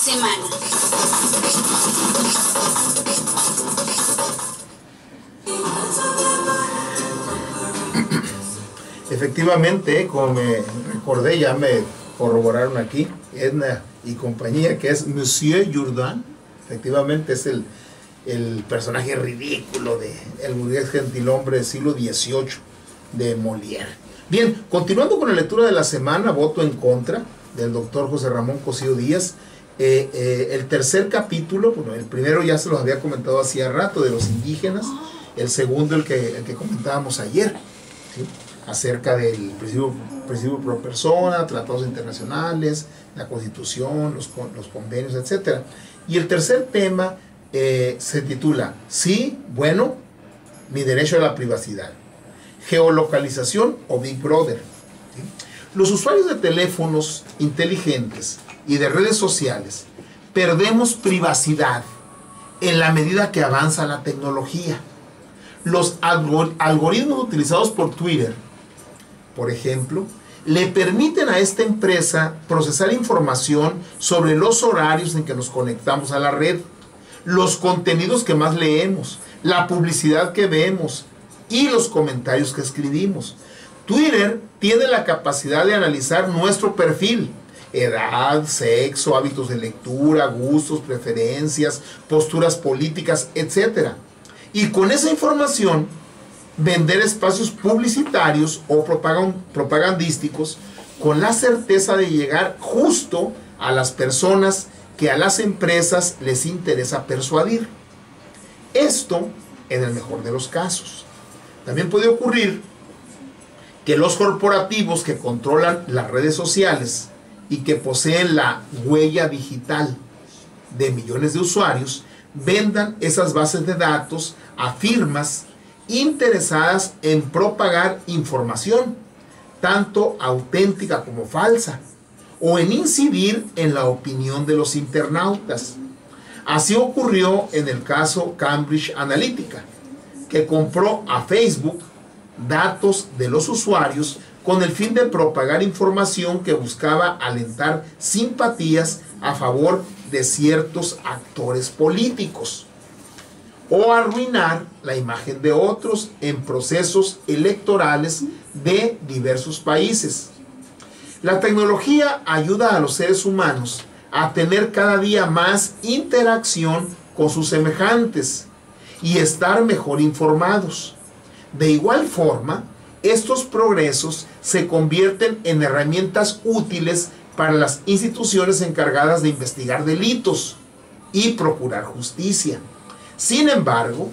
semana. Efectivamente, como me recordé, ya me corroboraron aquí, Edna y compañía, que es Monsieur Jourdan. Efectivamente es el personaje ridículo de el burgués gentilhombre del siglo XVIII de Molière. Bien, continuando con la lectura de la semana, voto en contra del doctor José Ramón Cosío Díaz. El tercer capítulo, bueno, el primero ya se los había comentado hacía rato, de los indígenas. El segundo, el que comentábamos ayer, ¿sí?, acerca del principio pro persona, tratados internacionales, la Constitución, los convenios, etc. Y el tercer tema se titula Sí, bueno, mi derecho a la privacidad, geolocalización o Big Brother. ¿Sí? Los usuarios de teléfonos inteligentes y de redes sociales perdemos privacidad en la medida que avanza la tecnología. Los algoritmos utilizados por Twitter, por ejemplo, le permiten a esta empresa procesar información sobre los horarios en que nos conectamos a la red, los contenidos que más leemos, la publicidad que vemos y los comentarios que escribimos. Twitter tiene la capacidad de analizar nuestro perfil, edad, sexo, hábitos de lectura, gustos, preferencias, posturas políticas, etc. Y con esa información vender espacios publicitarios o propagandísticos con la certeza de llegar justo a las personas que a las empresas les interesa persuadir. Esto en el mejor de los casos. También puede ocurrir que los corporativos que controlan las redes sociales y que poseen la huella digital de millones de usuarios vendan esas bases de datos a firmas interesadas en propagar información, tanto auténtica como falsa, o en incidir en la opinión de los internautas. Así ocurrió en el caso Cambridge Analytica, que compró a Facebook datos de los usuarios con el fin de propagar información que buscaba alentar simpatías a favor de ciertos actores políticos, o arruinar la imagen de otros en procesos electorales de diversos países. La tecnología ayuda a los seres humanos a tener cada día más interacción con sus semejantes y estar mejor informados. De igual forma, estos progresos se convierten en herramientas útiles para las instituciones encargadas de investigar delitos y procurar justicia. Sin embargo,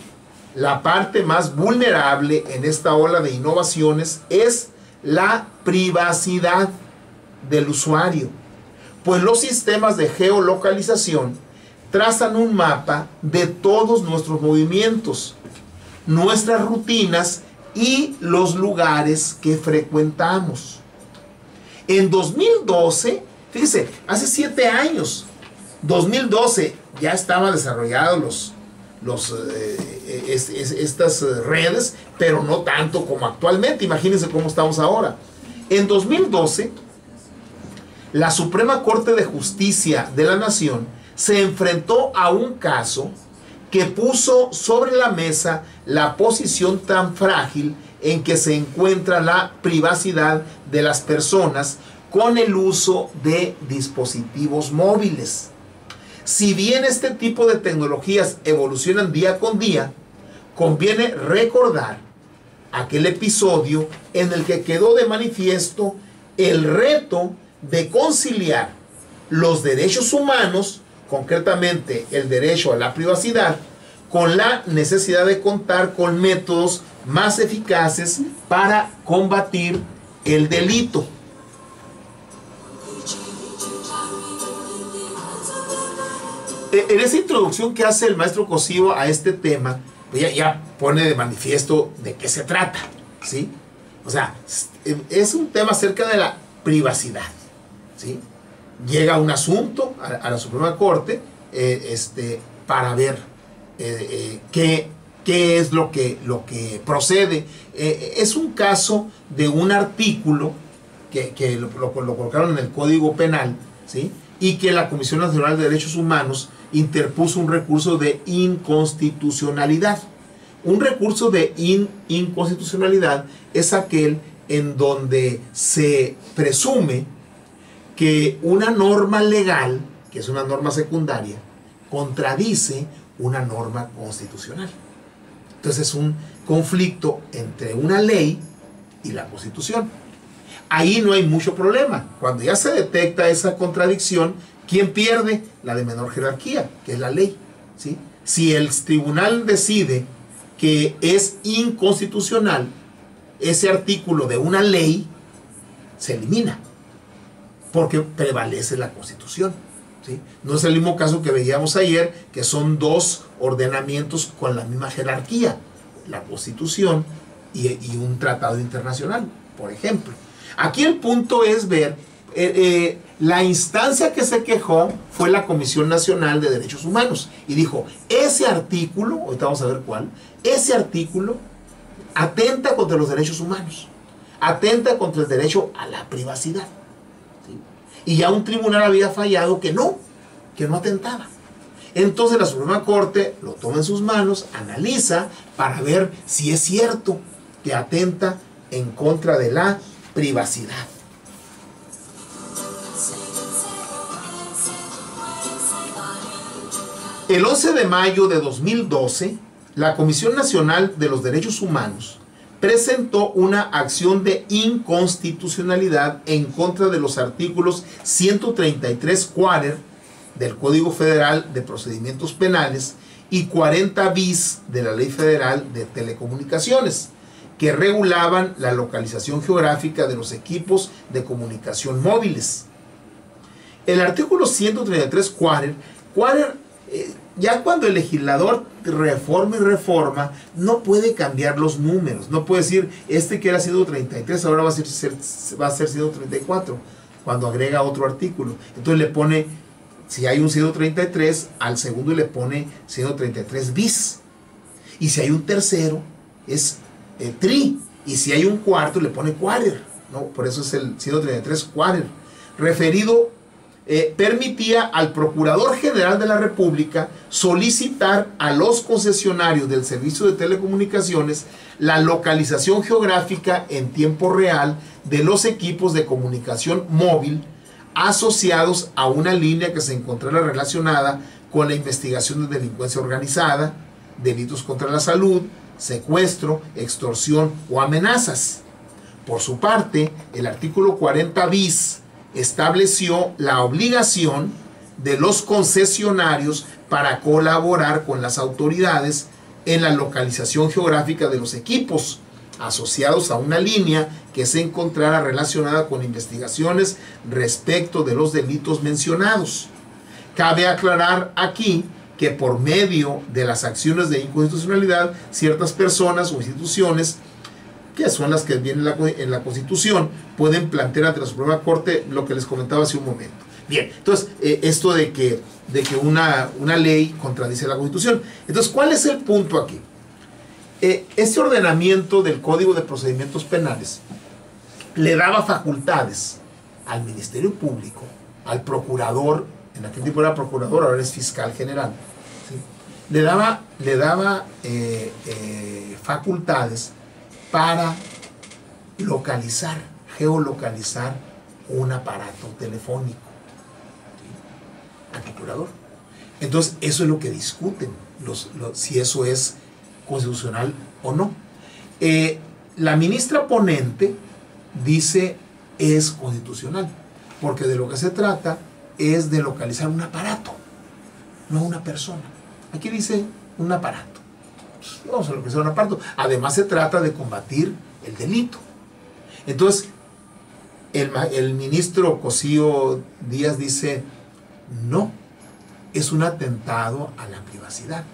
la parte más vulnerable en esta ola de innovaciones es la privacidad del usuario, pues los sistemas de geolocalización trazan un mapa de todos nuestros movimientos, nuestras rutinas y los lugares que frecuentamos. En 2012, fíjese, hace 7 años, 2012, ya estaban desarrollados estas redes, pero no tanto como actualmente. Imagínense cómo estamos ahora. En 2012, la Suprema Corte de Justicia de la Nación se enfrentó a un caso que puso sobre la mesa la posición tan frágil en que se encuentra la privacidad de las personas con el uso de dispositivos móviles. Si bien este tipo de tecnologías evolucionan día con día, conviene recordar aquel episodio en el que quedó de manifiesto el reto de conciliar los derechos humanos, concretamente el derecho a la privacidad, con la necesidad de contar con métodos más eficaces para combatir el delito. En esa introducción que hace el maestro Cosío a este tema, pues ya pone de manifiesto de qué se trata, ¿sí? O sea, es un tema acerca de la privacidad, ¿sí? Llega un asunto a la Suprema Corte para ver qué es lo que procede. Es un caso de un artículo que lo colocaron en el Código Penal, ¿sí?, y que la Comisión Nacional de Derechos Humanos interpuso un recurso de inconstitucionalidad. Un recurso de inconstitucionalidad es aquel en donde se presume que una norma legal, que es una norma secundaria, contradice una norma constitucional. Entonces es un conflicto entre una ley y la Constitución. Ahí no hay mucho problema. Cuando ya se detecta esa contradicción, ¿quién pierde? La de menor jerarquía, que es la ley, ¿sí? Si el tribunal decide que es inconstitucional ese artículo de una ley, se elimina, porque prevalece la Constitución, ¿sí? No es el mismo caso que veíamos ayer, que son dos ordenamientos con la misma jerarquía, la Constitución y un tratado internacional, por ejemplo. Aquí el punto es ver, la instancia que se quejó fue la Comisión Nacional de Derechos Humanos, y dijo, ese artículo, ahorita vamos a ver cuál, ese artículo atenta contra los derechos humanos, atenta contra el derecho a la privacidad, ¿sí? Y ya un tribunal había fallado que no atentaba. Entonces la Suprema Corte lo toma en sus manos, analiza para ver si es cierto que atenta en contra de la privacidad. El 11 de mayo de 2012, la Comisión Nacional de los Derechos Humanos presentó una acción de inconstitucionalidad en contra de los artículos 133 quater del Código Federal de Procedimientos Penales y 40 bis de la Ley Federal de Telecomunicaciones, que regulaban la localización geográfica de los equipos de comunicación móviles. El artículo 133 quater, ya cuando el legislador reforma, no puede cambiar los números, no puede decir, que era 133, ahora va a ser 134, cuando agrega otro artículo. Entonces le pone, si hay un 133, al segundo le pone 133 bis. Y si hay un tercero, es tri. Y si hay un cuarto, le pone quater, ¿no? Por eso es el 133 quater. Referido, permitía al Procurador General de la República solicitar a los concesionarios del servicio de telecomunicaciones la localización geográfica en tiempo real de los equipos de comunicación móvil asociados a una línea que se encontrara relacionada con la investigación de delincuencia organizada, delitos contra la salud, secuestro, extorsión o amenazas. Por su parte, el artículo 40 bis estableció la obligación de los concesionarios para colaborar con las autoridades en la localización geográfica de los equipos asociados a una línea que se encontrara relacionada con investigaciones respecto de los delitos mencionados. Cabe aclarar aquí que por medio de las acciones de inconstitucionalidad, ciertas personas o instituciones, que son las que vienen en la Constitución, pueden plantear ante la Suprema Corte lo que les comentaba hace un momento. Bien, entonces, esto de que una ley contradice la Constitución. Entonces, ¿cuál es el punto aquí? Este ordenamiento del Código de Procedimientos Penales le daba facultades al Ministerio Público, al procurador, en aquel tiempo era procurador, ahora es fiscal general, ¿sí? Le daba facultades para localizar, geolocalizar un aparato telefónico, ¿sí? Al procurador. Entonces, eso es lo que discuten, si eso es constitucional o no. La ministra ponente dice es constitucional, porque de lo que se trata es de localizar un aparato, no una persona. Aquí dice un aparato. Vamos a localizar un aparato. Además se trata de combatir el delito. Entonces, el ministro Cosío Díaz dice, no, es un atentado a la privacidad.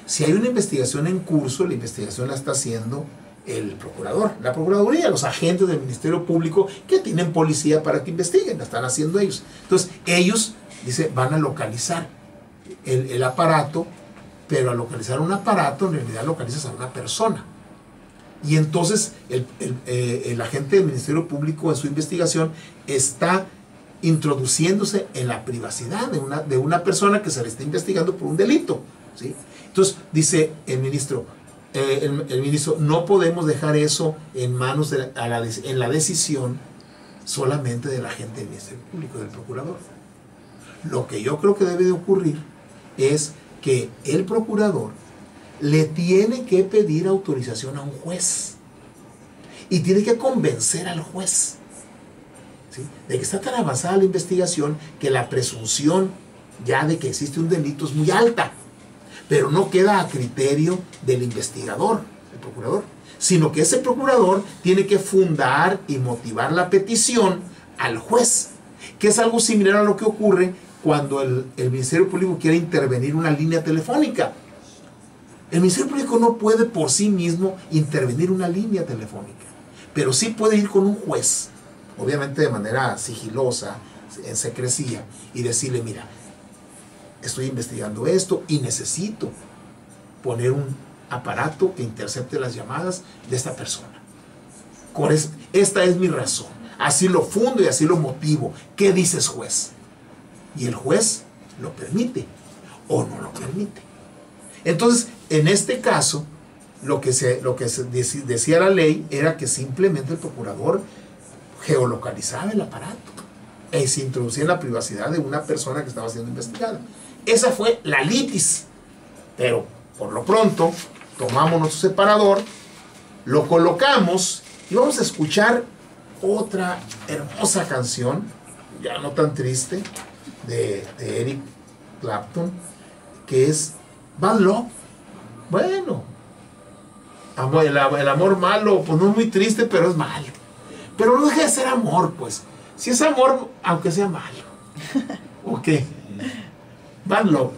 Si hay una investigación en curso, la investigación la está haciendo el procurador, la procuraduría, los agentes del Ministerio Público que tienen policía para que investiguen, la están haciendo ellos. Entonces, ellos, dice, van a localizar el aparato, pero al localizar un aparato, en realidad localizas a una persona. Y entonces, el agente del Ministerio Público en su investigación está introduciéndose en la privacidad de una persona que se le está investigando por un delito, ¿sí? Entonces dice el ministro, no podemos dejar eso en manos en la decisión solamente del agente del Ministerio Público, del procurador. Lo que yo creo que debe de ocurrir es que el procurador le tiene que pedir autorización a un juez y tiene que convencer al juez, ¿sí?, de que está tan avanzada la investigación que la presunción ya de que existe un delito es muy alta, pero no queda a criterio del investigador, el procurador, sino que ese procurador tiene que fundar y motivar la petición al juez, que es algo similar a lo que ocurre cuando el Ministerio Público quiere intervenir una línea telefónica. El Ministerio Público no puede por sí mismo intervenir una línea telefónica, pero sí puede ir con un juez, obviamente de manera sigilosa, en secrecía, y decirle, mira, estoy investigando esto y necesito poner un aparato que intercepte las llamadas de esta persona. Esta es mi razón. Así lo fundo y así lo motivo. ¿Qué dices, juez? Y el juez lo permite o no lo permite. Entonces, en este caso, lo que decía la ley era que simplemente el procurador geolocalizaba el aparato y se introducía en la privacidad de una persona que estaba siendo investigada. Esa fue la litis. Pero, por lo pronto, tomamos nuestro separador, lo colocamos y vamos a escuchar otra hermosa canción, ya no tan triste, de Eric Clapton, que es Bad Love. Bueno, el amor malo, pues no es muy triste, pero es malo. Pero no deja de ser amor, pues. Si es amor, aunque sea malo. ¿O qué? Bad Love.